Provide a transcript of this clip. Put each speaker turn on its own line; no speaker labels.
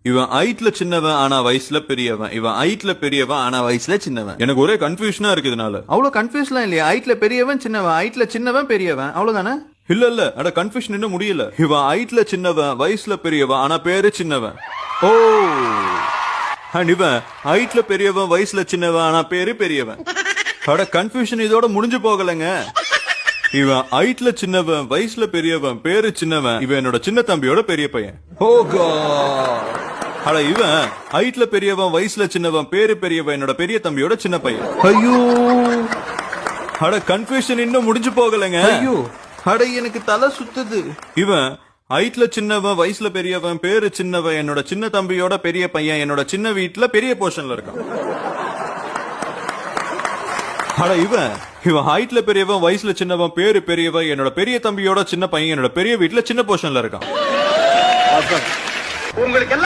இவன் ஹைட்ல சின்னவன் ஆனா வயசுல பெரியவன். இவன் ஹைட்ல பெரியவன் ஆனா வயசுல சின்னவன். எனக்கு ஒரே கன்ஃபியூஷனா இருக்கு இதனால.
அவ்வளவு கன்ஃபியூஸ்லாம் இல்லையா? ஹைட்ல பெரியவன் சின்னவன், ஹைட்ல சின்னவன் பெரியவன், அவ்வளவுதானே?
இல்ல அட கன்ஃபியூஷன் இன்னும் முடியல. இவன் ஹைட்ல சின்னவன் வயசுல பெரியவன் ஆனா பேரு சின்னவன். ஓ அண்ட் இவன் ஹைட்ல பெரியவன் வயசுல சின்னவன் ஆனா பேரு பெரியவன். அட கன்ஃபியூஷன் இதோட முடிஞ்சு போகலங்க. இவன் ஹைட்ல சின்னவன் வயசுல பெரியவன் பேரு சின்னவன். இவன் என்னோட சின்ன தம்பியோட பெரிய பையன். ஓ காட். அட இவன் ஹைட்ல பெரியவன் வயசுல சின்னவன் பேரு பெரியவன் என்னோட பெரிய தம்பியோட சின்ன பையன்.
ஐயோ,
அட கன்ஃபியூஷன் இன்னும் முடிஞ்சு போகலங்க.
ஐயோ, அட எனக்கு தலை சுத்துது.
இவன் ஹைட்ல சின்னவன் வயசுல பெரியவன் பேரு சின்னவன் என்னோட சின்ன தம்பியோட பெரிய பையன் என்னோட சின்ன வீட்டுல பெரிய போர்ஷன்ல இருக்கான். அட இவன் ஹைட்ல பெரியவன் வயசுல சின்னவன் பேரு பெரியவன் என்னோட பெரிய தம்பியோட சின்ன பையன் என்னோட பெரிய வீட்டுல சின்ன போர்ஷன்ல இருக்கான்.
உங்களுக்கு